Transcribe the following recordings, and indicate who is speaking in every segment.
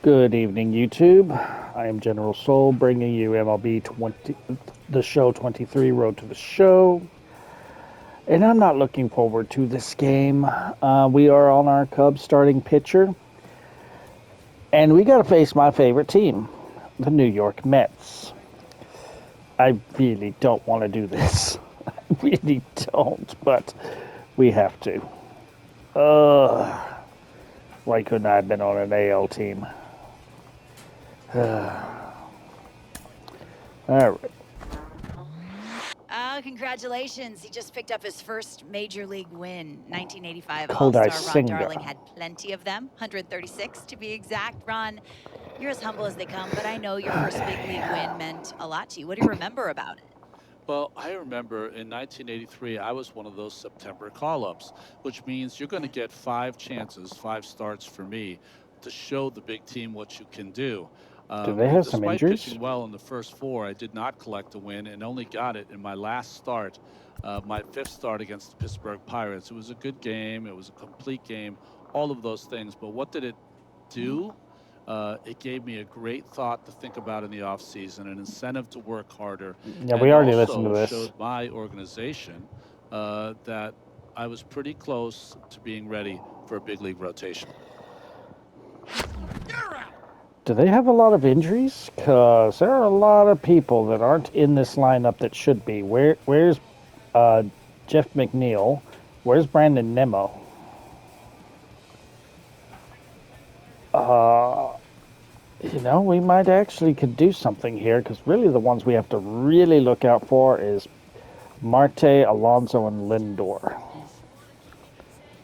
Speaker 1: Good evening, YouTube. I am General Soul, bringing you MLB 20, the show 23, Road to the Show. And I'm not looking forward to this game. We are on our Cubs starting pitcher. And we got to face my favorite team, the New York Mets. I really don't want to do this. I really don't, but we have to. Why couldn't I have been on an AL team? All right.
Speaker 2: Congratulations. He just picked up his first major league win. 1985
Speaker 1: Kodai
Speaker 2: All-Star Ron
Speaker 1: Senga.
Speaker 2: Darling had plenty of them, 136 to be exact. Ron, you're as humble as they come, but I know your first big league win meant a lot to you. What do you remember about it?
Speaker 3: Well, I remember in 1983, I was one of those September call-ups, which means you're going to get 5 chances, 5 starts for me to show the big team what you can do.
Speaker 1: Do they have some
Speaker 3: Despite
Speaker 1: injuries?
Speaker 3: pitching well in the first 4, I did not collect a win and only got it in my last start, my 5th start against the Pittsburgh Pirates. It was a good game. It was a complete game, all of those things. But what did it do? It gave me a great thought to think about in the offseason, an incentive to work harder.
Speaker 1: Yeah, we already listened to
Speaker 3: Also
Speaker 1: this.
Speaker 3: showed my organization that I was pretty close to being ready for a big league rotation.
Speaker 1: Do they have a lot of injuries? Because there are a lot of people that aren't in this lineup that should be. Where's Jeff McNeil? Where's Brandon Nimmo? You know, we might actually could do something here, because really the ones we have to really look out for is Marte, Alonso, and Lindor.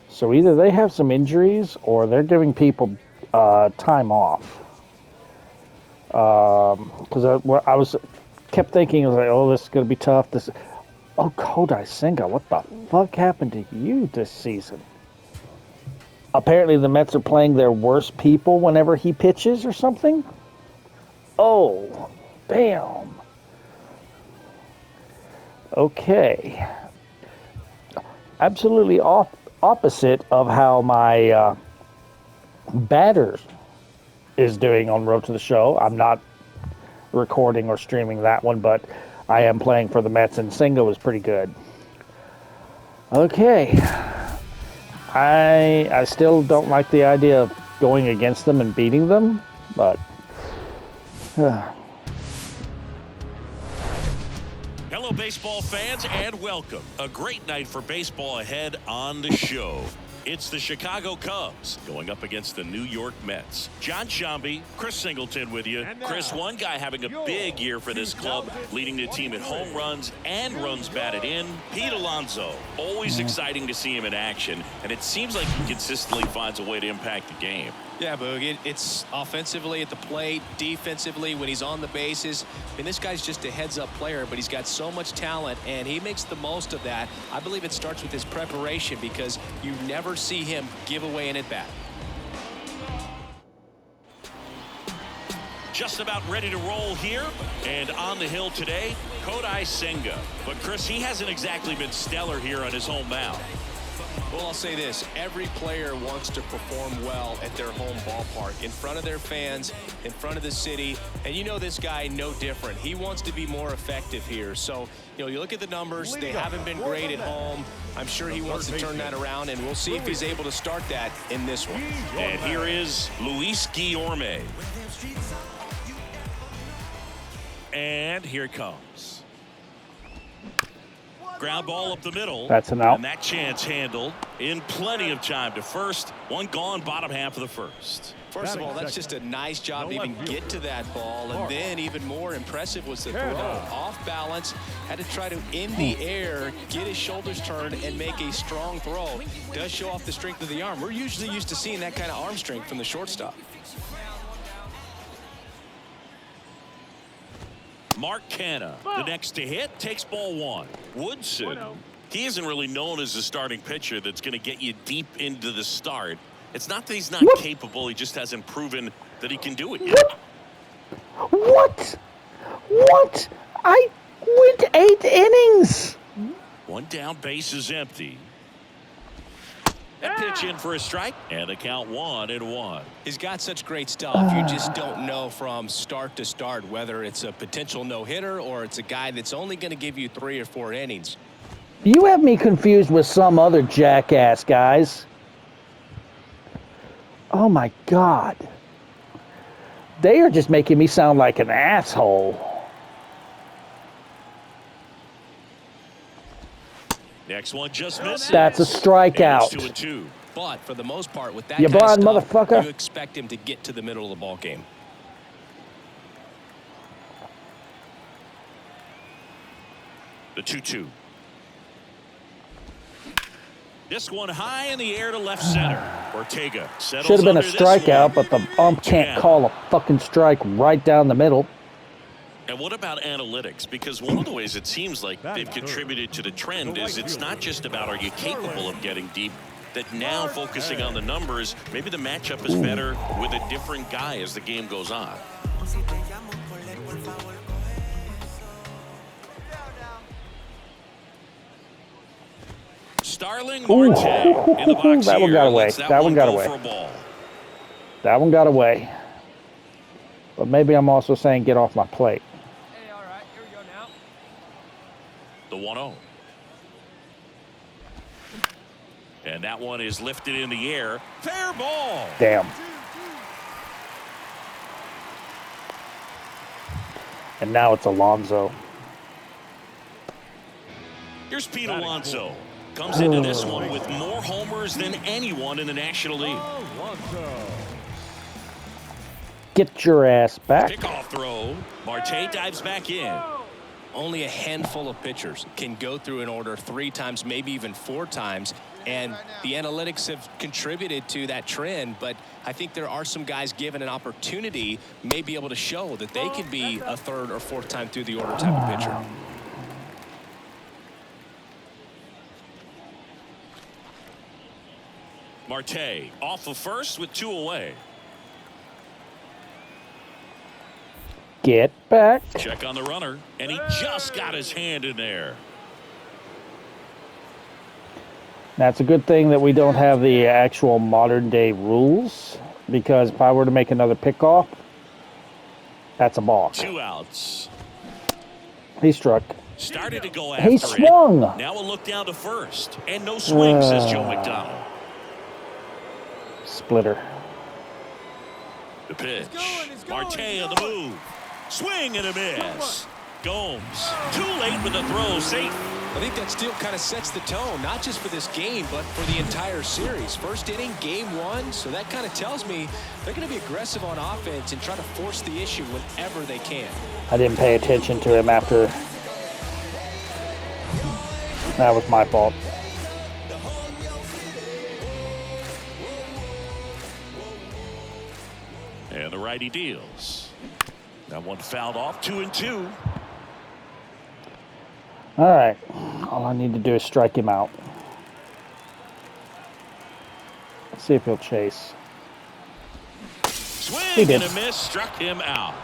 Speaker 1: So either they have some injuries or they're giving people time off. Because I kept thinking, I was like, oh, this is going to be tough. Kodai Senga, what the fuck happened to you this season? Apparently the Mets are playing their worst people whenever he pitches or something. Oh, bam. Okay. Absolutely opposite of how my batter is doing on Road to the Show. I'm not recording or streaming that one, but I am playing for the Mets, and Senga was pretty good. Okay. I still don't like the idea of going against them and beating them, but...
Speaker 4: Hello, baseball fans, and welcome. A great night for baseball ahead on the show. It's the Chicago Cubs going up against the New York Mets. John Shambi, Chris Singleton with you. Chris, one guy having a big year for this club, leading the team in home runs and runs batted in. Pete Alonso, always exciting to see him in action, and it seems like he consistently finds a way to impact the game.
Speaker 5: Yeah, Boog, it's offensively at the plate, defensively when he's on the bases. I mean, this guy's just a heads-up player, but he's got so much talent, and he makes the most of that. I believe it starts with his preparation, because you never see him give away an at-bat.
Speaker 4: Just about ready to roll here, and on the hill today, Kodai Senga. But Chris, he hasn't exactly been stellar here on his home mound.
Speaker 5: Well, I'll say this. Every player wants to perform well at their home ballpark, in front of their fans, in front of the city. And you know this guy no different. He wants to be more effective here. So, you know, you look at the numbers. They haven't been great at home. I'm sure he wants to turn that around, and we'll see if he's able to start that in this one.
Speaker 4: And here is Luis Guillorme. And here it comes. Ground ball up the middle.
Speaker 1: That's an out.
Speaker 4: And that chance handled in plenty of time to first. One gone, bottom half of the first.
Speaker 5: First of all, that's just a nice job to even get to that ball. And then even more impressive was the throw. Off balance, had to try to, in the air, get his shoulders turned and make a strong throw. Does show off the strength of the arm. We're usually used to seeing that kind of arm strength from the shortstop.
Speaker 4: Mark Canha, the next to hit, takes ball 1. Woodson, he isn't really known as a starting pitcher that's going to get you deep into the start. It's not that he's not capable, he just hasn't proven that he can do it yet.
Speaker 1: What? I went 8 innings.
Speaker 4: One down, base is empty. That pitch in for a strike, and the count 1-1.
Speaker 5: He's got such great stuff. You just don't know from start to start whether it's a potential no-hitter or it's a guy that's only going to give you 3 or 4 innings.
Speaker 1: You have me confused with some other jackass, guys. Oh my God. They are just making me sound like an asshole.
Speaker 4: Next one just misses.
Speaker 1: That's a strikeout.
Speaker 4: And it's 2-2.
Speaker 5: But for the most part, with that
Speaker 1: You
Speaker 5: kind of
Speaker 1: blind
Speaker 5: stuff,
Speaker 1: motherfucker.
Speaker 5: you expect him to get to the middle of the ball game.
Speaker 4: The 2-2. This one high in the air to left center. Ortega settles
Speaker 1: Should have been a
Speaker 4: under this
Speaker 1: strikeout,
Speaker 4: one.
Speaker 1: but the ump can't call a fucking strike right down the middle.
Speaker 4: And what about analytics? Because one of the ways it seems like they've contributed to the trend is it's not just about are you capable of getting deep, that now focusing on the numbers, maybe the matchup is better with a different guy as the game goes on. Starling Marte in the box
Speaker 1: That one
Speaker 4: here.
Speaker 1: got away.
Speaker 4: Lets
Speaker 1: That one got
Speaker 4: go
Speaker 1: away.
Speaker 4: for a ball.
Speaker 1: That one got away. But maybe I'm also saying get off my plate.
Speaker 6: Hey, all right, here we go now.
Speaker 4: The 1-0. And that one is lifted in the air. Fair ball.
Speaker 1: Damn. And now it's Alonso.
Speaker 4: Here's Pete Alonso. Comes into this one with more homers than anyone in the National League.
Speaker 1: Get your ass back.
Speaker 4: Kickoff throw. Marte dives back in.
Speaker 5: Only a handful of pitchers can go through an order 3 times, maybe even 4 times. And the analytics have contributed to that trend. But I think there are some guys given an opportunity may be able to show that they can be a 3rd or 4th time through the order type of pitcher.
Speaker 4: Marte off of first with 2 away.
Speaker 1: Get back.
Speaker 4: Check on the runner, and he just got his hand in there.
Speaker 1: Now, it's a good thing that we don't have the actual modern day rules, because if I were to make another pickoff, that's a balk.
Speaker 4: 2 outs.
Speaker 1: He struck.
Speaker 4: Started to go after
Speaker 1: He swung.
Speaker 4: it. Now a look down to first. And no swing, says Joe McDonald.
Speaker 1: Splitter.
Speaker 4: The pitch.
Speaker 6: It's going,
Speaker 4: Marte on the move. Swing and a miss. Gomes too late with the throw. Safe.
Speaker 5: I think that still kind of sets the tone, not just for this game, but for the entire series. First inning, game 1, so that kind of tells me they're going to be aggressive on offense and try to force the issue whenever they can.
Speaker 1: I didn't pay attention to him after. That was my fault.
Speaker 4: And the righty deals. That one fouled off. 2-2.
Speaker 1: All right. All I need to do is strike him out. Let's see if he'll chase. He
Speaker 4: Swing
Speaker 1: did.
Speaker 4: and a miss. Struck him out.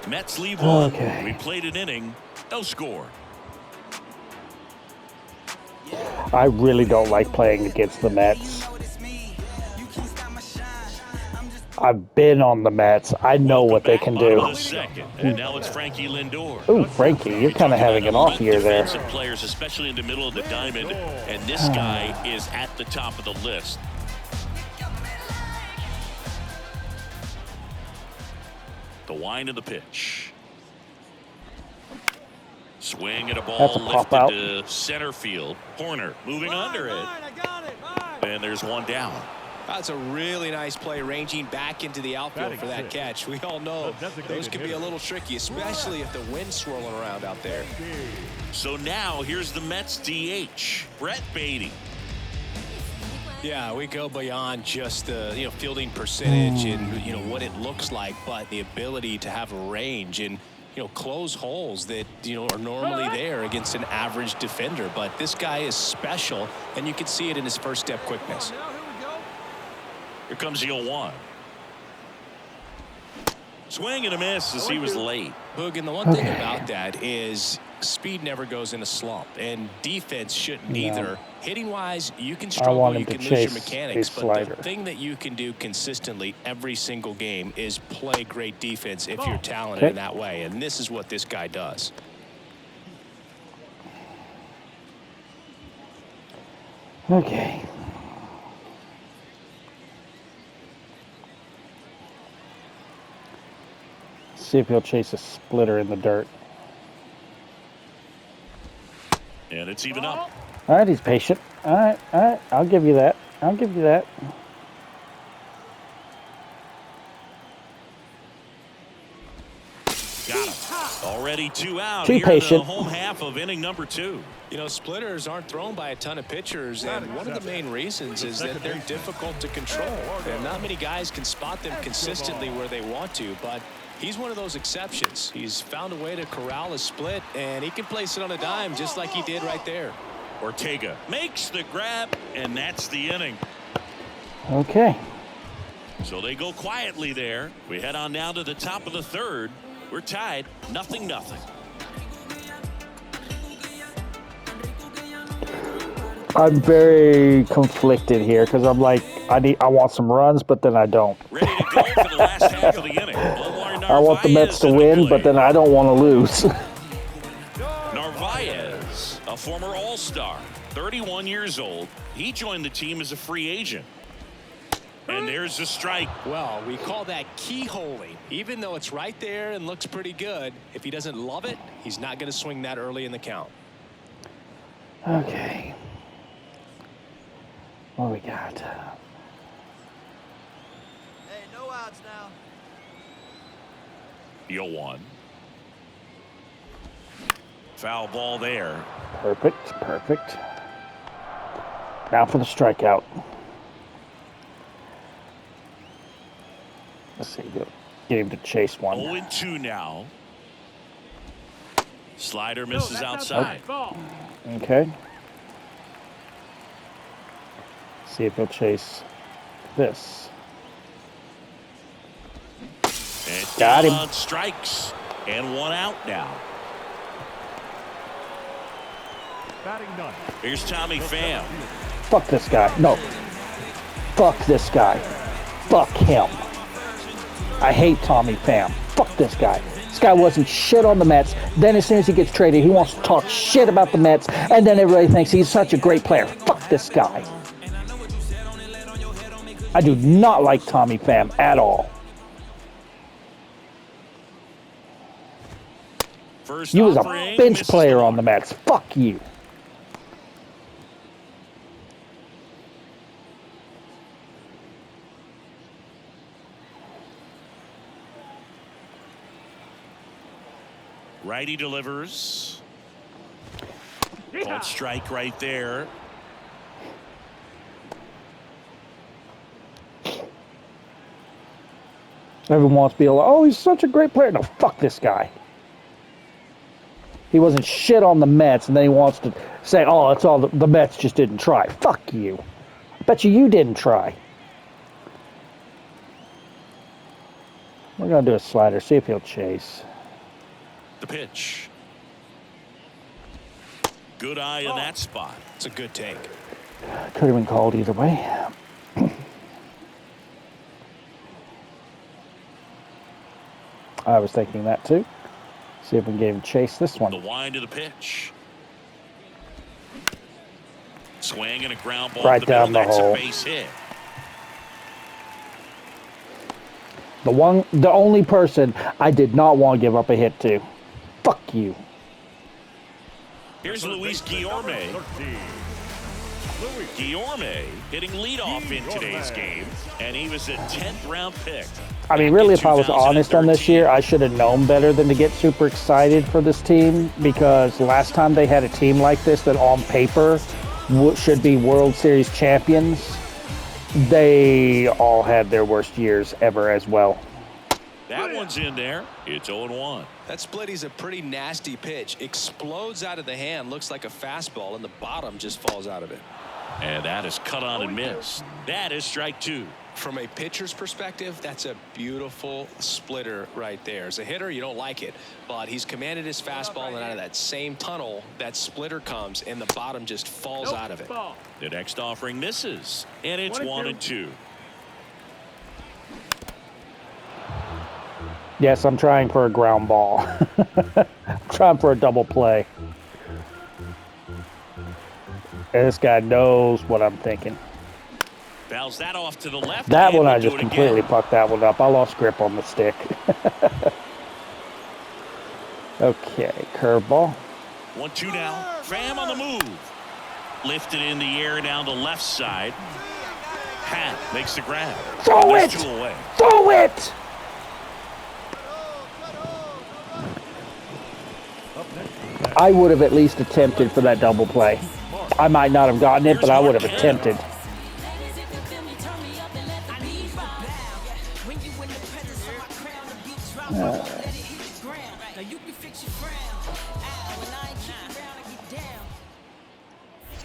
Speaker 4: Mets leave one.
Speaker 1: Okay.
Speaker 4: We played an inning. No score.
Speaker 1: I really don't like playing against the Mets. I've been on the Mets. I know what they can
Speaker 4: Bottom
Speaker 1: do.
Speaker 4: of the second. And now it's Frankie Lindor.
Speaker 1: Ooh, Frankie, you're kind of having an off year there.
Speaker 4: Defensive players, especially in the middle of the diamond, and this guy is at the top of the list. The wind of the pitch. Swing at a ball
Speaker 1: That's a pop
Speaker 4: lifted
Speaker 1: out.
Speaker 4: to center field. Horner moving under it.
Speaker 6: I got it.
Speaker 4: And there's one down.
Speaker 5: That's a really nice play, ranging back into the outfield for that catch. We all know those can be a little tricky, especially if the wind's swirling around out there.
Speaker 4: So now here's the Mets DH, Brett Beatty.
Speaker 5: Yeah, we go beyond just the fielding percentage and what it looks like, but the ability to have a range and close holes that are normally there against an average defender. But this guy is special, and you can see it in his first step quickness.
Speaker 4: Here comes the 0-1. Swing and a miss as he was late.
Speaker 5: Boog, and the one thing about that is speed never goes in a slump, and defense shouldn't either. Hitting-wise, you can
Speaker 1: I
Speaker 5: struggle,
Speaker 1: want him
Speaker 5: you
Speaker 1: to
Speaker 5: can lose your
Speaker 1: chase
Speaker 5: mechanics,
Speaker 1: a
Speaker 5: but
Speaker 1: slider.
Speaker 5: the thing that you can do consistently every single game is play great defense if you're talented in that way, and this is what this guy does.
Speaker 1: Okay. See if he'll chase a splitter in the dirt.
Speaker 4: And it's even up.
Speaker 1: All right, he's patient. All right. I'll give you that. I'll give you that.
Speaker 4: Got him. Already 2 out
Speaker 1: Too
Speaker 4: here
Speaker 1: patient.
Speaker 4: in the home half of inning number 2.
Speaker 5: You know, splitters aren't thrown by a ton of pitchers, and one of the main reasons is that they're difficult to control. And not many guys can spot them consistently where they want to, but he's one of those exceptions. He's found a way to corral a split, and he can place it on a dime just like he did right there.
Speaker 4: Ortega makes the grab, and that's the inning.
Speaker 1: Okay.
Speaker 4: So they go quietly there. We head on down to the top of the 3rd. We're tied, 0-0.
Speaker 1: I'm very conflicted here because I'm like, I want some runs, but then I don't.
Speaker 4: Ready to go for the last half of the inning.
Speaker 1: I want the Mets to win, but then I don't want to lose.
Speaker 4: Narvaez, a former All-Star, 31 years old. He joined the team as a free agent. And there's a strike.
Speaker 5: Well, we call that keyholing. Even though it's right there and looks pretty good, if he doesn't love it, he's not going to swing that early in the count.
Speaker 1: Okay. What we got?
Speaker 6: Hey, no outs now.
Speaker 4: 0-1. Foul ball there.
Speaker 1: Perfect. Now for the strikeout. Let's see. Get him to chase one.
Speaker 4: 0-2 now. Slider misses outside.
Speaker 1: Okay. See if he'll chase this.
Speaker 4: And
Speaker 1: Got him.
Speaker 4: on strikes. And 1 out now.
Speaker 7: Batting done.
Speaker 4: Here's Tommy Pham.
Speaker 1: Fuck this guy. No. Fuck this guy. Fuck him. I hate Tommy Pham. Fuck this guy. This guy wasn't shit on the Mets. Then as soon as he gets traded, he wants to talk shit about the Mets. And then everybody thinks he's such a great player. Fuck this guy. I do not like Tommy Pham at all.
Speaker 4: First
Speaker 1: You was a
Speaker 4: offering,
Speaker 1: bench
Speaker 4: misses
Speaker 1: player
Speaker 4: the
Speaker 1: on the
Speaker 4: mark.
Speaker 1: Mets. Fuck you.
Speaker 4: Righty delivers. Called strike right there.
Speaker 1: Everyone wants to be like, oh, he's such a great player. No, fuck this guy. He wasn't shit on the Mets, and then he wants to say, oh, it's all the Mets just didn't try. Fuck you. I bet you didn't try. We're going to do a slider, see if he'll chase.
Speaker 4: The pitch. Good eye in that spot.
Speaker 5: It's a good take.
Speaker 1: Could have been called either way. I was thinking that too. See if we can get him chase this
Speaker 4: The
Speaker 1: one.
Speaker 4: wind of the pitch. Swing and a ground ball.
Speaker 1: Right
Speaker 4: to the middle.
Speaker 1: down the
Speaker 4: That's
Speaker 1: hole.
Speaker 4: a base hit.
Speaker 1: The only person I did not want to give up a hit to. Fuck you.
Speaker 4: Here's Luis Guillorme. Guillorme hitting leadoff in today's game, and he was a 10th round pick.
Speaker 1: I mean, really, if I was honest on this year, I should have known better than to get super excited for this team, because last time they had a team like this that on paper should be World Series champions, they all had their worst years ever as well.
Speaker 4: That one's in there. It's 0-1.
Speaker 5: That splitty's a pretty nasty pitch. Explodes out of the hand, looks like a fastball, and the bottom just falls out of it.
Speaker 4: And that is cut on and missed. That is strike 2.
Speaker 5: From a pitcher's perspective, that's a beautiful splitter right there. As a hitter, you don't like it, but he's commanded his fastball, and out of that same tunnel, that splitter comes, and the bottom just falls out of it.
Speaker 4: The next offering misses, and it's 1-2.
Speaker 1: Yes, I'm trying for a ground ball. I'm trying for a double play. And this guy knows what I'm thinking.
Speaker 4: Fouls that off to the left.
Speaker 1: That
Speaker 4: and
Speaker 1: one,
Speaker 4: we'll
Speaker 1: I
Speaker 4: do
Speaker 1: just
Speaker 4: it
Speaker 1: completely
Speaker 4: again.
Speaker 1: fucked that one up. I lost grip on the stick. Okay, curveball.
Speaker 4: 1-2 now. Fam on the move. Lifted in the air down the left side. Pat makes the grab.
Speaker 1: Throw
Speaker 4: There's
Speaker 1: it!
Speaker 4: 2 away.
Speaker 1: Throw it! I would have at least attempted for that double play. I might not have gotten it, but I would have attempted.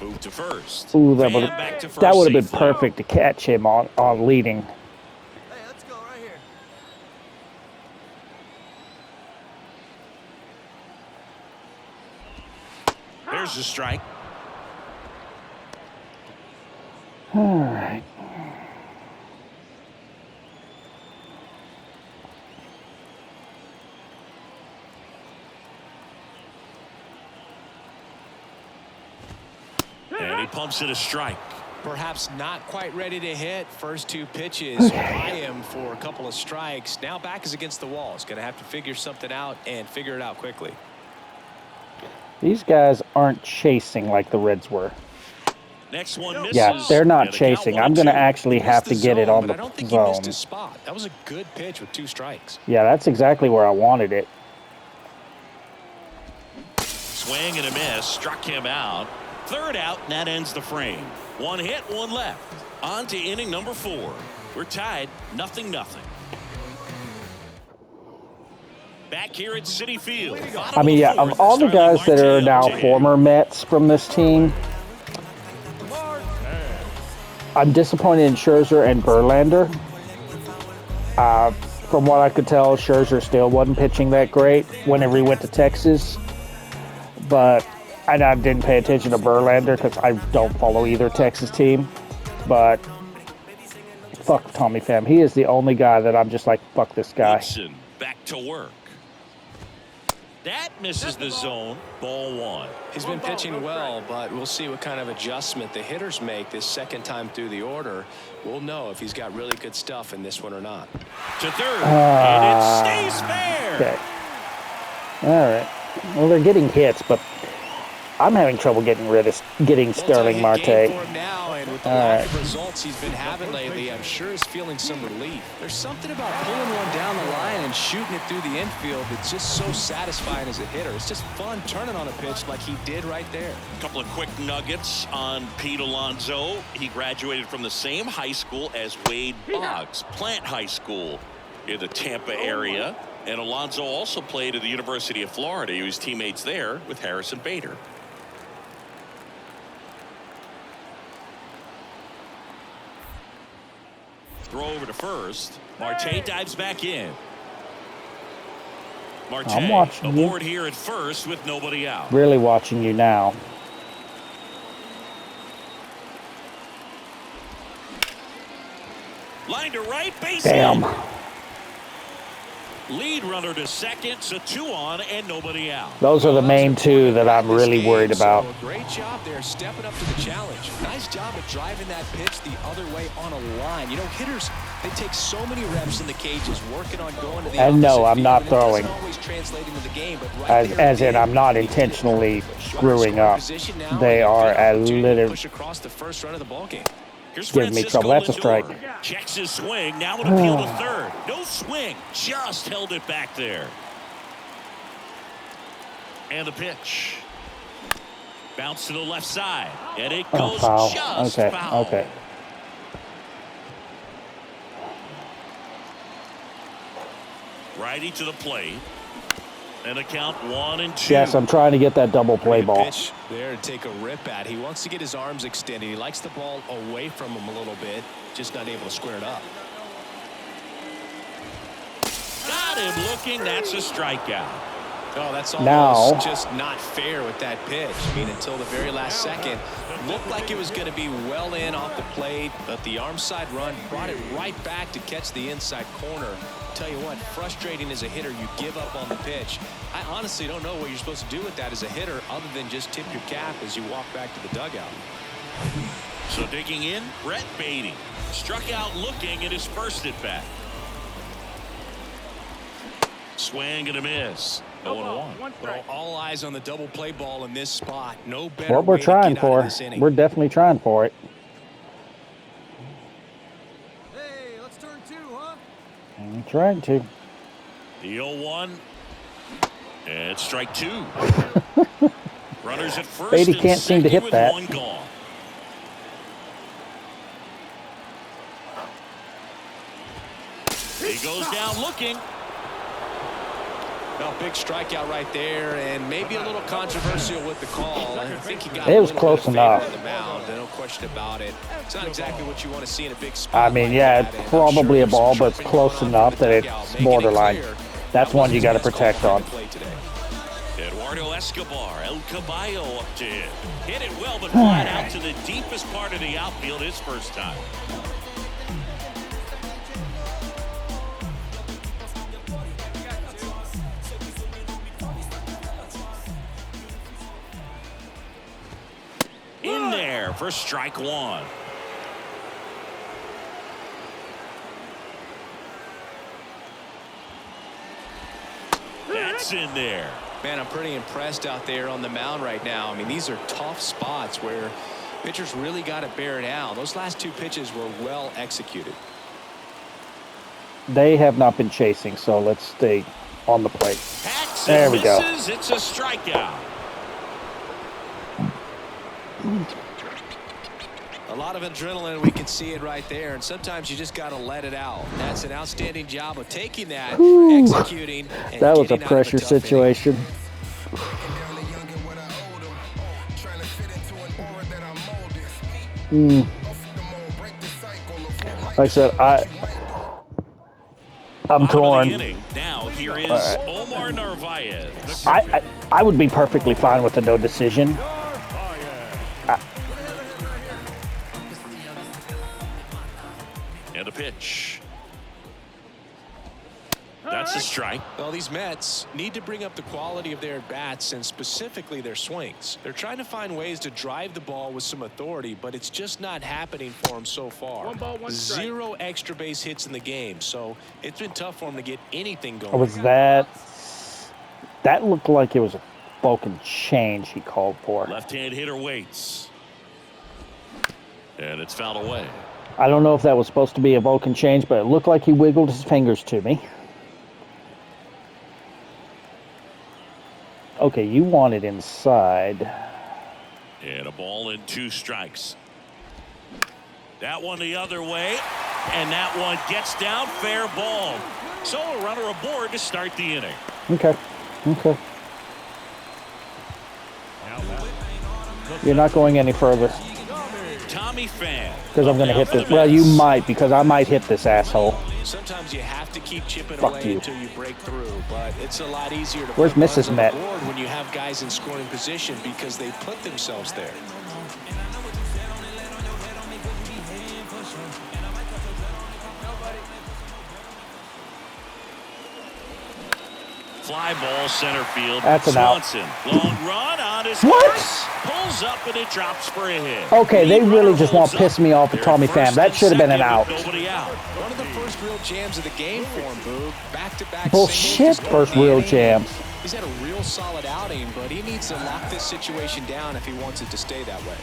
Speaker 4: Move to first.
Speaker 1: Ooh, that
Speaker 4: Fam
Speaker 1: would
Speaker 4: back to
Speaker 1: have
Speaker 4: first
Speaker 1: been
Speaker 4: safely.
Speaker 1: perfect to catch him on leading.
Speaker 6: Hey, let's go right here.
Speaker 4: There's the strike.
Speaker 1: All right.
Speaker 4: And he pumps it a strike.
Speaker 5: Perhaps not quite ready to hit. First 2 pitches by him for a couple of strikes. Now back is against the wall. He's going to have to figure something out and figure it out quickly.
Speaker 1: These guys aren't chasing like the Reds were.
Speaker 4: Next one misses.
Speaker 1: Yeah, they're not
Speaker 4: And the count
Speaker 1: chasing. I'm going to
Speaker 4: 1-2.
Speaker 1: actually have to get it on
Speaker 5: but I don't
Speaker 1: the
Speaker 5: think he missed
Speaker 1: zone.
Speaker 5: his spot. That was a good pitch with 2 strikes.
Speaker 1: Yeah, that's exactly where I wanted it.
Speaker 4: Swing and a miss. Struck him out. Third out, and that ends the frame. 1 hit, 1 left. On to inning number 4. We're tied, 0-0. Back here at Citi Field.
Speaker 1: I mean, yeah, of all the guys that are now former Mets from this team, I'm disappointed in Scherzer and Verlander. From what I could tell, Scherzer still wasn't pitching that great whenever he went to Texas. But I didn't pay attention to Verlander because I don't follow either Texas team. But fuck Tommy Pham. He is the only guy that I'm just like, fuck this guy.
Speaker 4: Woodson back to work. That misses the zone. Ball 1.
Speaker 5: He's been pitching well, but we'll see what kind of adjustment the hitters make this second time through the order. We'll know if he's got really good stuff in this one or not.
Speaker 4: To third, and it stays fair.
Speaker 1: Okay. All right. Well, they're getting hits, but I'm having trouble getting Sterling Marte.
Speaker 5: Game for him now, and with the
Speaker 1: All
Speaker 5: lack
Speaker 1: right.
Speaker 5: of results he's been having lately, I'm sure he's feeling some relief. There's something about pulling one down the line and shooting it through the infield that's just so satisfying as a hitter. It's just fun turning on a pitch like he did right there.
Speaker 4: A couple of quick nuggets on Pete Alonso. He graduated from the same high school as Wade Boggs, Plant High School in the Tampa area. And Alonso also played at the University of Florida. He was teammates there with Harrison Bader. Throw over to first. Marte dives back in. Marte
Speaker 1: I'm watching you.
Speaker 4: aboard here at first with nobody out.
Speaker 1: Really watching you now.
Speaker 4: Line to right, base
Speaker 1: Damn.
Speaker 4: hit. Lead runner to second, so 2 on and nobody out.
Speaker 1: Those are the main 2 that I'm really worried about.
Speaker 5: So great job there stepping up to the challenge. Nice job of driving that pitch the other way on a line. You know, hitters, they take so many reps in the cages working on going to the
Speaker 1: And no,
Speaker 5: opposite
Speaker 1: I'm
Speaker 5: field,
Speaker 1: not
Speaker 5: and it
Speaker 1: throwing.
Speaker 5: doesn't always translate into the game, but right there
Speaker 1: As
Speaker 5: it
Speaker 1: in,
Speaker 5: did.
Speaker 1: I'm not intentionally screwing up.
Speaker 5: Position now,
Speaker 1: They
Speaker 5: and
Speaker 1: are
Speaker 5: good
Speaker 1: a
Speaker 5: opportunity to
Speaker 1: little
Speaker 5: push across the first run of the ball game.
Speaker 4: Here's
Speaker 1: giving me
Speaker 4: Francisco
Speaker 1: trouble. That's a
Speaker 4: Lindor.
Speaker 1: strike.
Speaker 4: Checks his swing. Now an appeal to third. No swing. Just held it back there. And the pitch. Bounce to the left side. And it
Speaker 1: Oh,
Speaker 4: goes
Speaker 1: foul.
Speaker 4: just
Speaker 1: Okay,
Speaker 4: foul.
Speaker 1: okay.
Speaker 4: Righty to the plate. And a count 1-2.
Speaker 1: Yes, I'm trying to get that double play
Speaker 5: Good
Speaker 1: ball.
Speaker 5: pitch there to take a rip at. He wants to get his arms extended. He likes the ball away from him a little bit. just not able to square it up.
Speaker 4: Got him looking. That's a strikeout.
Speaker 5: Oh, that's
Speaker 1: Now-
Speaker 5: almost just not fair with that pitch. I mean, until the very last second, looked like it was going to be well in off the plate, but the arm side run brought it right back to catch the inside corner. Tell you what, frustrating as a hitter, you give up on the pitch. I honestly don't know what you're supposed to do with that as a hitter other than just tip your cap as you walk back to the dugout.
Speaker 4: So digging in, Brett Beatty struck out looking at his first at bat. Swing and a miss. 0-1.
Speaker 5: Well, all eyes on the double play ball in this spot. No better
Speaker 1: What we're
Speaker 5: way to
Speaker 1: trying
Speaker 5: get out of
Speaker 1: for.
Speaker 5: this inning.
Speaker 1: We're definitely trying for it.
Speaker 6: Hey, let's turn 2, huh?
Speaker 1: I'm trying to.
Speaker 4: The 0-1. And strike 2. Runners at first.
Speaker 1: Beatty
Speaker 4: and
Speaker 1: can't seem to
Speaker 4: second
Speaker 1: hit
Speaker 4: with
Speaker 1: that.
Speaker 4: one gone. He goes down looking.
Speaker 5: Well, big strikeout right there, and maybe a little controversial with the call. I think he got
Speaker 1: It was
Speaker 5: a little
Speaker 1: close
Speaker 5: bit of favor
Speaker 1: enough.
Speaker 5: on the mound. No question about it. It's not exactly what you want to see in a big spot.
Speaker 1: I mean,
Speaker 5: like
Speaker 1: yeah,
Speaker 5: that,
Speaker 1: it's
Speaker 5: and I'm
Speaker 1: probably
Speaker 5: sure
Speaker 1: a ball,
Speaker 5: there's
Speaker 1: but it's
Speaker 5: some
Speaker 1: close
Speaker 5: chirping going
Speaker 1: enough
Speaker 5: on
Speaker 1: that
Speaker 5: from the
Speaker 1: it's
Speaker 5: dugout, making it
Speaker 1: borderline.
Speaker 5: clear
Speaker 1: That's
Speaker 5: that
Speaker 1: one
Speaker 5: wasn't
Speaker 1: you got to
Speaker 5: his best
Speaker 1: protect
Speaker 5: call
Speaker 1: on.
Speaker 5: the plate today.
Speaker 4: Eduardo Escobar, El Caballo up to hit. Hit it well, but flat out to the deepest part of the outfield his first time. In there for strike 1. That's in there.
Speaker 5: Man, I'm pretty impressed out there on the mound right now. I mean, these are tough spots where pitchers really got to bear down. Those last 2 pitches were well executed.
Speaker 1: They have not been chasing, so let's stay on the plate.
Speaker 4: Hacks
Speaker 1: There
Speaker 4: and
Speaker 1: we go.
Speaker 4: misses. It's a strikeout.
Speaker 5: A lot of adrenaline, we can see it right there, and sometimes you just got to let it out. That's an outstanding job of taking that,
Speaker 1: Whew.
Speaker 5: executing, and
Speaker 1: That was a
Speaker 5: getting out of
Speaker 1: pressure
Speaker 5: tough inning.
Speaker 1: situation. Like I said, I'm
Speaker 4: Bottom of the
Speaker 1: torn.
Speaker 4: inning. Now here is
Speaker 1: right.
Speaker 4: Omar Narvaez.
Speaker 1: I would be perfectly fine with a no decision.
Speaker 4: And a pitch. That's a strike.
Speaker 5: Well, these Mets need to bring up the quality of their at-bats and specifically their swings. They're trying to find ways to drive the ball with some authority, but it's just not happening for them so far.
Speaker 7: 1 ball, 1 strike.
Speaker 5: 0 extra base hits in the game, so it's been tough for them to get anything going.
Speaker 1: Was that looked like it was a Vulcan change he called for.
Speaker 4: Left-hand hitter waits. And it's fouled away.
Speaker 1: I don't know if that was supposed to be a Vulcan change, but it looked like he wiggled his fingers to me. Okay, you want it inside.
Speaker 4: And a ball and 2 strikes. That one the other way. And that one gets down. Fair ball. So a runner aboard to start the inning.
Speaker 1: Okay. Okay.
Speaker 7: Now that.
Speaker 1: You're not going any further
Speaker 4: Tommy Pham.
Speaker 1: because I'm going to
Speaker 4: Now
Speaker 1: hit
Speaker 4: for the
Speaker 1: this. Well, you
Speaker 4: Mets.
Speaker 1: might because I might hit this asshole.
Speaker 5: Sometimes you have to keep chipping
Speaker 1: Fuck
Speaker 5: away
Speaker 1: you.
Speaker 5: until you break through, but it's a lot easier to
Speaker 1: Where's
Speaker 5: put runs
Speaker 1: Mrs.
Speaker 5: on the
Speaker 1: Met?
Speaker 5: board when you have guys in scoring position because they put themselves there.
Speaker 4: Fly ball center field.
Speaker 1: That's an out.
Speaker 4: Swanson. Long run on his
Speaker 1: What?
Speaker 4: horse. Pulls up and it drops for a hit.
Speaker 1: Okay, they
Speaker 4: Lead
Speaker 1: really
Speaker 4: runner
Speaker 1: just want to
Speaker 4: holds
Speaker 1: piss me
Speaker 4: up.
Speaker 1: off with
Speaker 4: They're
Speaker 1: Tommy Pham.
Speaker 4: first
Speaker 1: That
Speaker 4: and
Speaker 1: should have been an
Speaker 4: second
Speaker 1: out.
Speaker 4: with nobody out.
Speaker 5: One of the first real jams of the game for him, Boog. Back-to-back
Speaker 1: Bullshit,
Speaker 5: singles to
Speaker 1: first
Speaker 5: start the
Speaker 1: real
Speaker 5: inning.
Speaker 1: jams.
Speaker 5: He's had a real solid outing, but he needs to lock this situation down if he wants it to stay that way.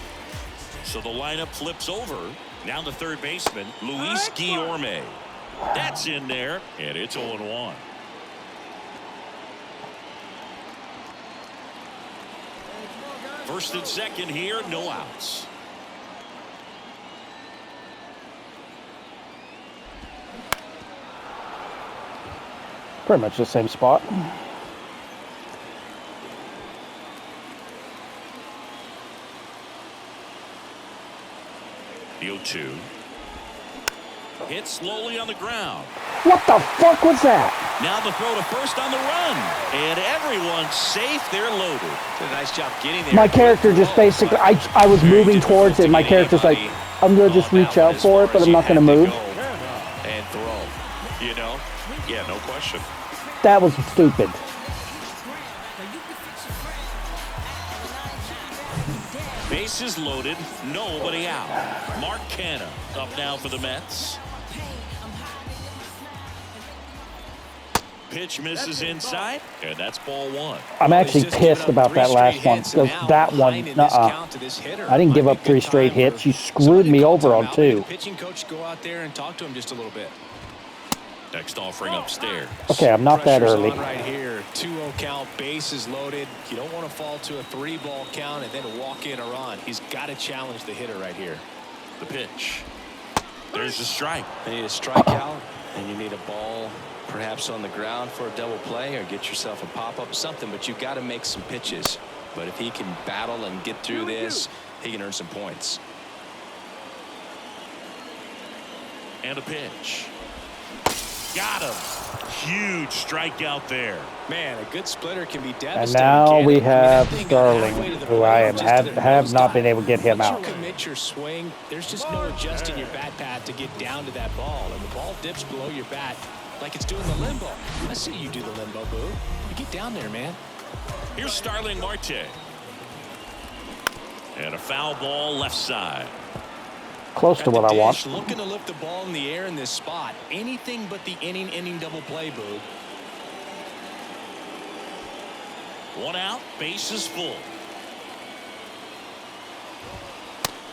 Speaker 4: So the lineup flips over. Now the third baseman, Luis Guillorme. That's in there, and it's 0-1. First and second here, no outs.
Speaker 1: Pretty much the same spot.
Speaker 4: The 0-2. Hit slowly on the ground.
Speaker 1: What the fuck was that?
Speaker 4: Now the throw to first on the run. And everyone's safe. They're loaded.
Speaker 5: Did a nice job getting there.
Speaker 1: My character just basically, I was moving towards it. My character's like, I'm going to just reach out for it, but I'm not going to move.
Speaker 5: And throw.
Speaker 4: You know? Yeah, no question.
Speaker 1: That was stupid.
Speaker 4: Bases loaded, nobody out. Mark Canha up now for the Mets. Pitch misses inside, and that's ball one.
Speaker 1: I'm actually pissed about that last one because that one, I didn't give up 3 straight hits. You screwed me over on 2.
Speaker 5: Pitching coach, go out there and talk to him just a little bit.
Speaker 4: Next offering upstairs.
Speaker 1: Okay, I'm not that early.
Speaker 5: Right here, 2-0 count, bases loaded. You don't want to fall to a 3-ball count and then walk in a run. He's got to challenge the hitter right here.
Speaker 4: The pitch. There's a strike.
Speaker 5: You need a strikeout, and you need a ball perhaps on the ground for a double play or get yourself a pop-up, something, but you've got to make some pitches. But if he can battle and get through this, he can earn some points.
Speaker 4: And a pitch. Got him. Huge strikeout there.
Speaker 5: Man, a good splitter can be devastating.
Speaker 1: And now we have Sterling, who I have not been able to get him out.
Speaker 5: Once you commit your swing, there's just no adjusting your bat pad to get down to that ball. And the ball dips below your bat like it's doing the limbo. I see you do the limbo, boo. You get down there, man.
Speaker 4: Here's Starling Marte. And a foul ball left side.
Speaker 1: Close to what I want.
Speaker 5: Looking to lift the ball in the air in this spot. Anything but the inning double play, boo.
Speaker 4: One out, bases full.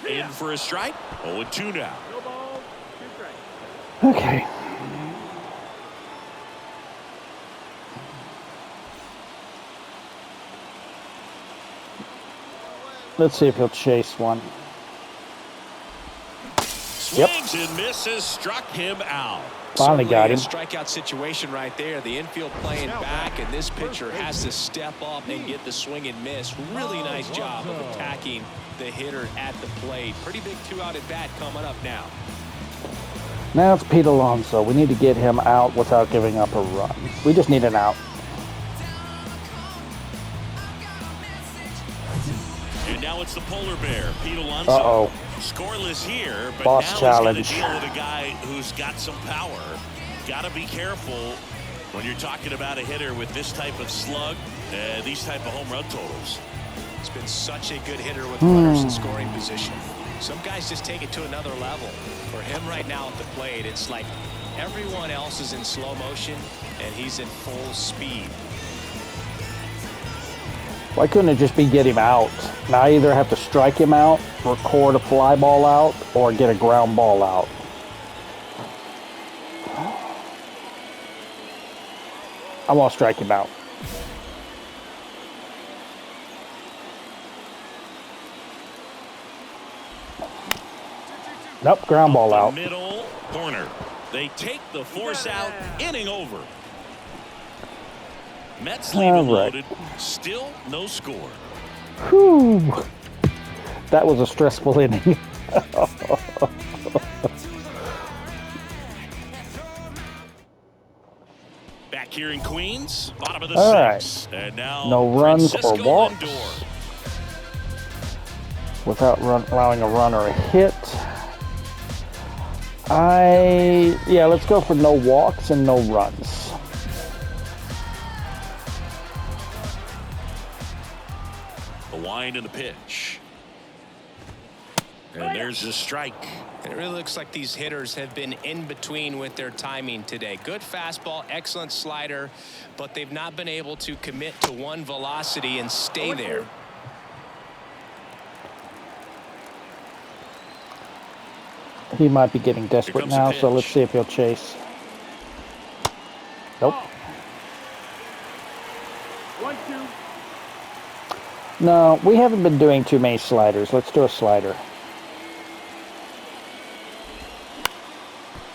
Speaker 4: In for a strike. 0-2 now.
Speaker 7: No ball, 2 strikes.
Speaker 1: Okay. Let's see if he'll chase one.
Speaker 4: Swings and misses, struck him out.
Speaker 1: Finally got him.
Speaker 5: A strikeout situation right there. The infield playing back, and this pitcher has to step up and get the swing and miss. Really nice job of attacking the hitter at the plate. Pretty big 2-out at bat coming up now.
Speaker 1: Now it's Pete Alonso. We need to get him out without giving up a run. We just need an out.
Speaker 4: And now it's the polar bear, Pete Alonso.
Speaker 1: Uh-oh.
Speaker 4: Scoreless here, but
Speaker 1: Boss
Speaker 4: now
Speaker 1: challenge.
Speaker 4: he's got to deal with a guy who's got some power. Got to be careful when you're talking about a hitter with this type of slug, these type of home run totals.
Speaker 5: He's been such a good hitter with runners in scoring position. Some guys just take it to another level. For him right now at the plate, it's like everyone else is in slow motion, and he's in full speed.
Speaker 1: Why couldn't it just be get him out? Now I either have to strike him out, record a fly ball out, or get a ground ball out. I want to strike him out. Nope, ground ball out.
Speaker 4: Middle corner. They take the force out. Inning over. Mets leave it loaded. Still no score.
Speaker 1: Whew. That was a stressful inning.
Speaker 4: Back here in Queens, bottom of the
Speaker 1: All right.
Speaker 4: 6th. And now
Speaker 1: No runs or
Speaker 4: Francisco
Speaker 1: walks.
Speaker 4: Lindor.
Speaker 1: Without allowing a run or a hit. Let's go for no walks and no runs.
Speaker 4: The wind and the pitch. And there's a strike.
Speaker 5: And it really looks like these hitters have been in between with their timing today. Good fastball, excellent slider, but they've not been able to commit to one velocity and stay there.
Speaker 1: He might be getting desperate now, so let's see if he'll chase. Nope.
Speaker 7: 1-2.
Speaker 1: No, we haven't been doing too many sliders. Let's do a slider.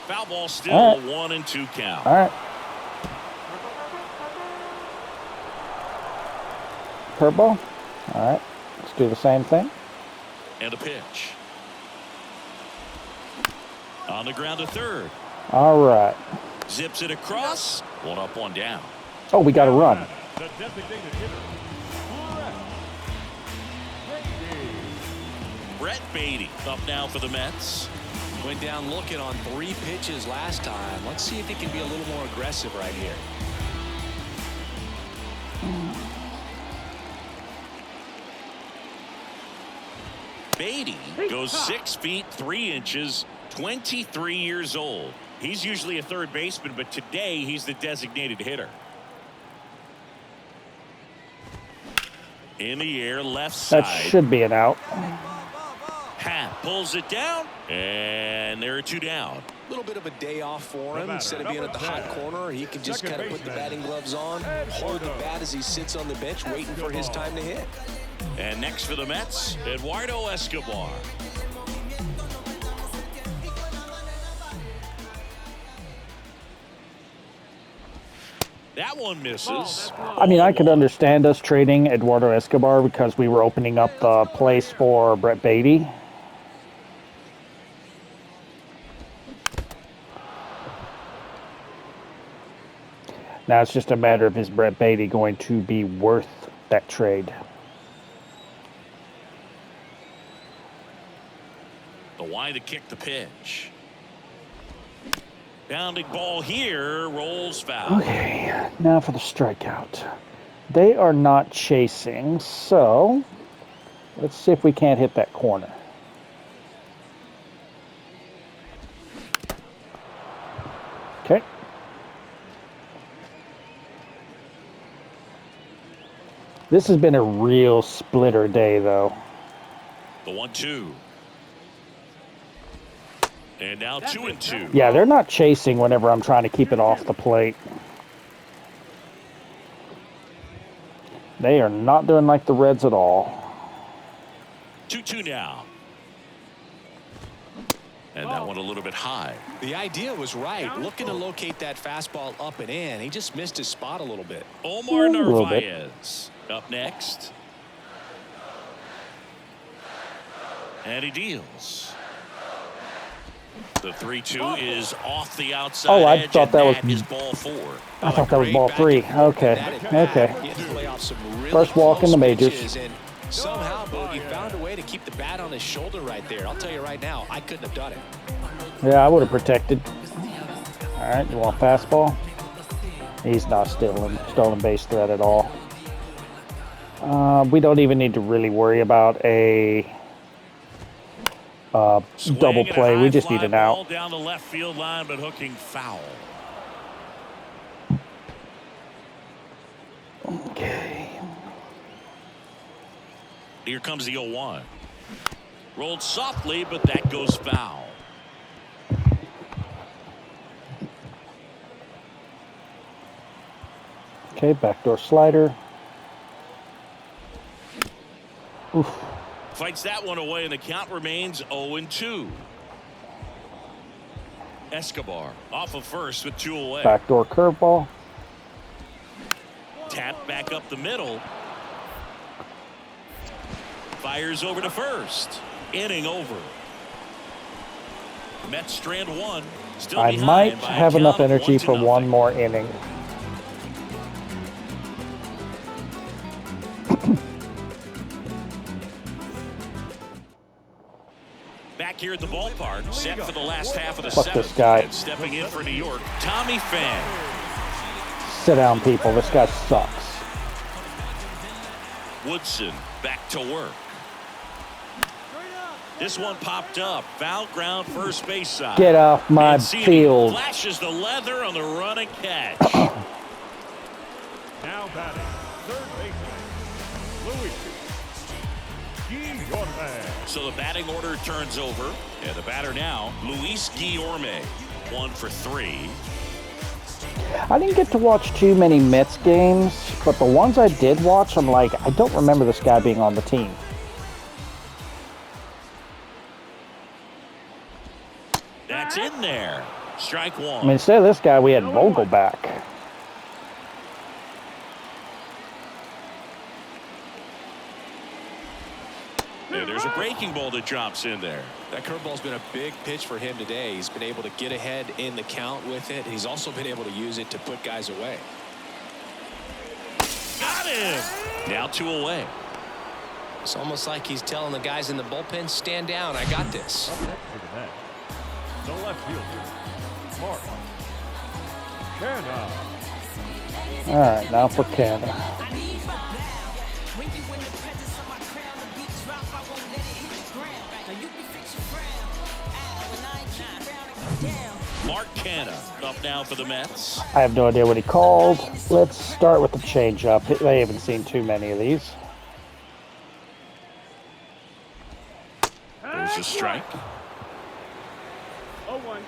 Speaker 4: Foul ball still
Speaker 1: All right.
Speaker 4: 1-2 count.
Speaker 1: All right. Curveball. All right. Let's do the same thing.
Speaker 4: And a pitch. On the ground to third.
Speaker 1: All right.
Speaker 4: Zips it across. One up, one down.
Speaker 1: Oh, we got to run.
Speaker 7: The designated hitter,
Speaker 4: Brett Beatty up now for the Mets.
Speaker 5: Went down looking on 3 pitches last time. Let's see if he can be a little more aggressive right here.
Speaker 4: Beatty goes 6 feet 3 inches, 23 years old. He's usually a third baseman, but today he's the designated hitter. In the air, left side.
Speaker 1: That should be an out.
Speaker 4: Happ pulls it down, and there are 2 down.
Speaker 5: A little bit of a day off for him. Instead of being at the hot corner, he can just kind of put the batting gloves on, hold the bat as he sits on the bench, waiting for his time to hit.
Speaker 4: And next for the Mets, Eduardo Escobar. That one misses.
Speaker 1: I mean, I could understand us trading Eduardo Escobar because we were opening up the place for Brett Beatty. Now it's just a matter of, is Brett Beatty going to be worth that trade?
Speaker 4: The wide to kick the pitch. Bounding ball here, rolls foul.
Speaker 1: Okay, now for the strikeout. They are not chasing, so let's see if we can't hit that corner. Okay. This has been a real splitter day, though.
Speaker 4: The 1-2. And now 2-2.
Speaker 1: Yeah, they're not chasing whenever I'm trying to keep it off the plate. They are not doing like the Reds at all.
Speaker 4: 2-2 now. And that one a little bit high.
Speaker 5: The idea was right. Looking to locate that fastball up and in. He just missed his spot a little bit.
Speaker 4: Omar
Speaker 1: a little bit.
Speaker 4: Narvaez up next. And he deals. The 3-2 is off the outside.
Speaker 1: Oh, I
Speaker 4: edge,
Speaker 1: thought that was
Speaker 4: is ball 4.
Speaker 1: I thought that was ball 3. Okay. Okay. First walk in the majors.
Speaker 5: And somehow, Bogey found a way to keep the bat on his shoulder right there. I'll tell you right now, I couldn't have done it.
Speaker 1: Yeah, I would have protected. All right, you want fastball? He's not stolen base threat at all. We don't even need to really worry about a double play. We just need an out.
Speaker 4: Down the left field line, but hooking foul.
Speaker 1: Okay.
Speaker 4: Here comes the 0-1. Rolled softly, but that goes foul.
Speaker 1: Okay, backdoor slider. Oof.
Speaker 4: Fights that one away, and the count remains 0-2. Escobar off of first with 2 away.
Speaker 1: Backdoor curveball.
Speaker 4: Tap back up the middle. Fires over to first. Inning over. Mets strand 1. Still
Speaker 1: I
Speaker 4: behind
Speaker 1: might
Speaker 4: by a
Speaker 1: have
Speaker 4: count
Speaker 1: enough
Speaker 4: of
Speaker 1: energy
Speaker 4: 1-0.
Speaker 1: for one more inning.
Speaker 4: Back here at the ballpark, set for the last half of the
Speaker 1: Fuck
Speaker 4: 7th.
Speaker 1: this guy.
Speaker 4: And stepping in for New York, Tommy Pham.
Speaker 1: Sit down, people. This guy sucks.
Speaker 4: Woodson back to work. This one popped up. Foul ground, first base side.
Speaker 1: Get off my
Speaker 4: Mancini
Speaker 1: field.
Speaker 4: flashes the leather on the run and catch.
Speaker 7: now batting, third baseman, Luis Guillorme.
Speaker 4: So the batting order turns over. And the batter now, Luis Guillorme. 1 for 3.
Speaker 1: I didn't get to watch too many Mets games, but the ones I did watch, I'm like, I don't remember this guy being on the team.
Speaker 4: That's in there. Strike 1.
Speaker 1: I mean, instead of this guy, we had Vogel back.
Speaker 4: Yeah, there's There's a breaking ball that drops in there.
Speaker 5: That curveball's been a big pitch for him today. He's been able to get ahead in the count with it. He's also been able to use it to put guys away.
Speaker 4: Got him. Now 2 away.
Speaker 5: It's almost like he's telling the guys in the bullpen, stand down, I got this.
Speaker 7: Up next for the Mets, the left fielder, Mark Canha.
Speaker 1: All right, now for Canada.
Speaker 4: Mark Canha up now for the Mets.
Speaker 1: I have no idea what he called. Let's start with the changeup. I haven't seen too many of these.
Speaker 4: There's a strike.
Speaker 7: 0-1.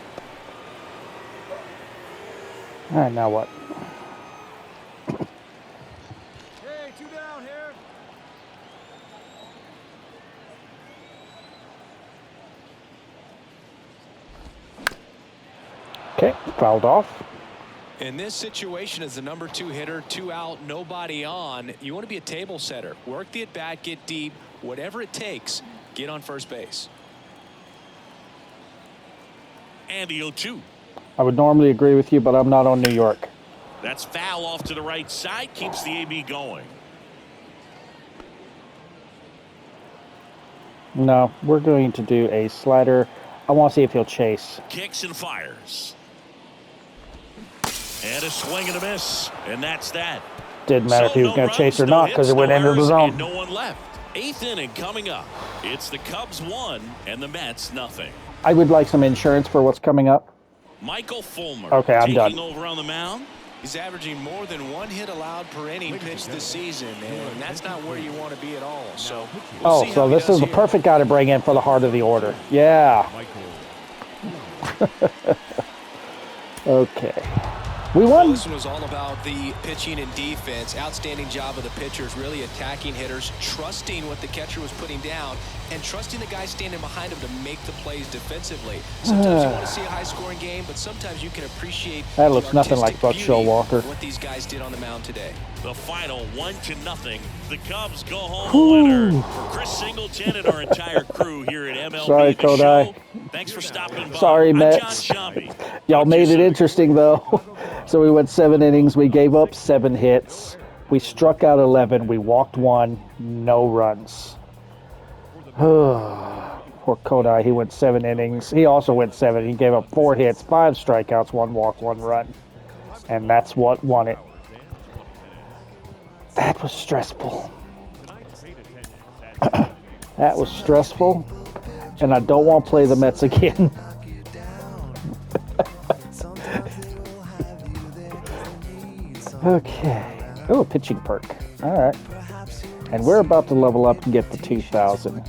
Speaker 1: All right, now what?
Speaker 6: Hey, 2 down here.
Speaker 1: Okay, fouled off.
Speaker 5: In this situation, as the number 2 hitter, 2 out, nobody on, you want to be a table setter. Work the at bat, get deep, whatever it takes, get on first base.
Speaker 4: And the 0-2.
Speaker 1: I would normally agree with you, but I'm not on New York.
Speaker 4: That's foul off to the right side. Keeps the AB going.
Speaker 1: No, we're going to do a slider. I want to see if he'll chase.
Speaker 4: Kicks and fires. And a swing and a miss. And that's that.
Speaker 1: Didn't matter if he was going to chase or not because it went into the zone.
Speaker 4: No one left. 8th inning coming up. It's the Cubs 1 and the Mets nothing.
Speaker 1: I would like some insurance for what's coming up.
Speaker 4: Michael Fulmer.
Speaker 1: Okay, I'm
Speaker 4: taking
Speaker 1: done.
Speaker 4: over on the mound.
Speaker 5: He's averaging more than 1 hit allowed per inning pitched this season, and that's not where you want to be at all. So, we'll see
Speaker 1: So
Speaker 5: how he
Speaker 1: this
Speaker 5: does
Speaker 1: is the
Speaker 5: here.
Speaker 1: perfect guy to bring in for the heart of the order. Yeah. Okay. We
Speaker 5: Well,
Speaker 1: won.
Speaker 5: this one was all about the pitching and defense. Outstanding job of the pitchers, really attacking hitters, trusting what the catcher was putting down, and trusting the guy standing behind him to make the plays defensively. Sometimes you want to see a high-scoring game, but sometimes you can appreciate
Speaker 1: That looks
Speaker 5: the
Speaker 1: nothing like
Speaker 5: artistic
Speaker 1: Buck
Speaker 5: beauty
Speaker 1: Showalker.
Speaker 5: of what these guys did on the mound today.
Speaker 4: The final 1-0. The Cubs go home a winner. For Chris Singleton and our entire crew here at MLB
Speaker 1: Sorry,
Speaker 4: The
Speaker 1: Kodai.
Speaker 4: Show, thanks for stopping by.
Speaker 1: Sorry,
Speaker 4: I'm
Speaker 1: Mets.
Speaker 4: John Shambi.
Speaker 1: Y'all
Speaker 4: Talk to
Speaker 1: made
Speaker 4: you
Speaker 1: it
Speaker 4: soon.
Speaker 1: interesting, though. So we went 7 innings. We gave up 7 hits. We struck out 11. We walked 1. No runs. Poor Kodai. He went 7 innings. He also went 7. He gave up 4 hits, 5 strikeouts, 1 walk, 1 run. And that's what won it. That was stressful. That was stressful. And I don't want to play the Mets again. Okay. Oh, a pitching perk. All right. And we're about to level up and get the 2,000.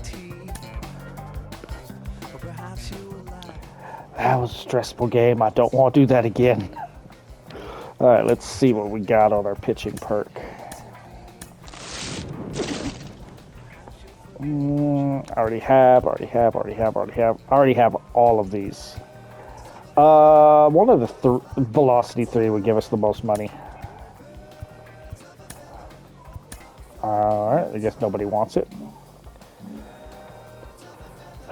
Speaker 1: That was a stressful game. I don't want to do that again. All right, let's see what we got on our pitching perk. I already have all of these. One of the Velocity 3 would give us the most money. Alright, I guess nobody wants it.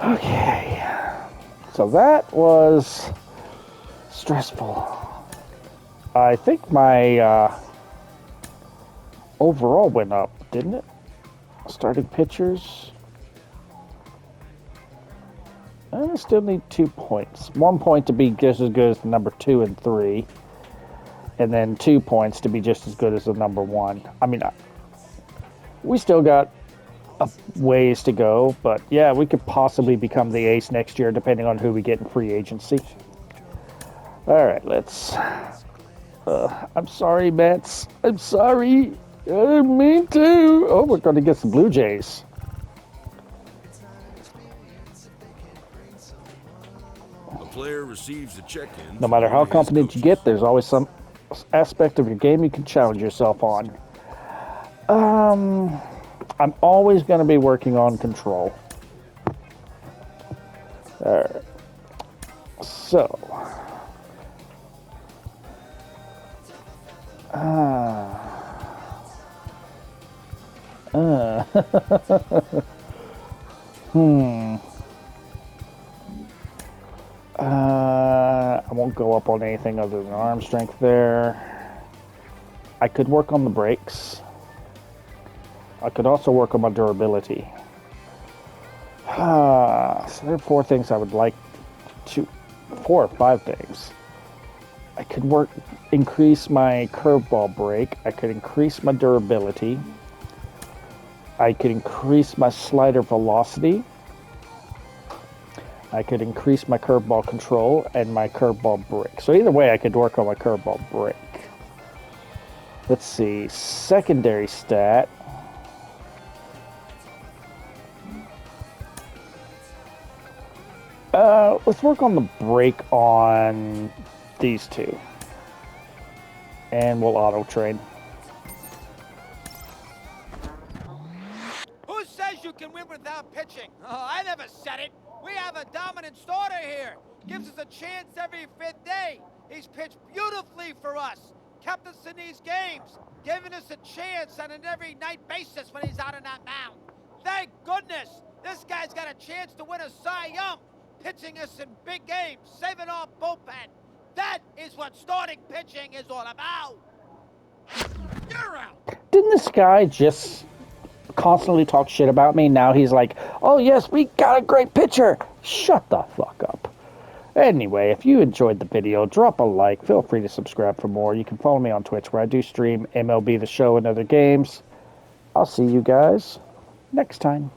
Speaker 1: Okay. So that was stressful. I think my overall went up, didn't it? Starting pitchers. I still need 2 points. 1 point to be just as good as the number 2 and 3. And then 2 points to be just as good as the number 1. I mean, we still got a ways to go, but yeah, we could possibly become the ace next year depending on who we get in free agency. All right, let's... I'm sorry, Mets. I'm sorry. I didn't mean to. Oh, we're going to get some Blue Jays.
Speaker 8: The player receives the check-in.
Speaker 1: No matter how confident you get, there's always some aspect of your game you can challenge yourself on. I'm always going to be working on control. All right. So. I won't go up on anything other than arm strength there. I could work on the brakes. I could also work on my durability. So there are 4 things I would like to... 4 or 5 things. I could increase my curveball break. I could increase my durability. I could increase my slider velocity. I could increase my curveball control and my curveball break. So either way, I could work on my curveball break. Let's see. Secondary stat. Let's work on the break on these 2. And we'll auto-train.
Speaker 6: Who says you can win without pitching? Oh, I never said it. We have a dominant starter here. Gives us a chance every 5th day. He's pitched beautifully for us. Kept us in these games. Giving us a chance on an every night basis when he's out on that mound. Thank goodness. This guy's got a chance to win a Cy Young. Pitching us in big games. Saving our bullpen. That is what starting pitching is all about. You're out.
Speaker 1: Didn't this guy just constantly talk shit about me? Now he's like, oh yes, we got a great pitcher. Shut the fuck up. Anyway, if you enjoyed the video, drop a like. Feel free to subscribe for more. You can follow me on Twitch where I do stream MLB The Show and other games. I'll see you guys next time.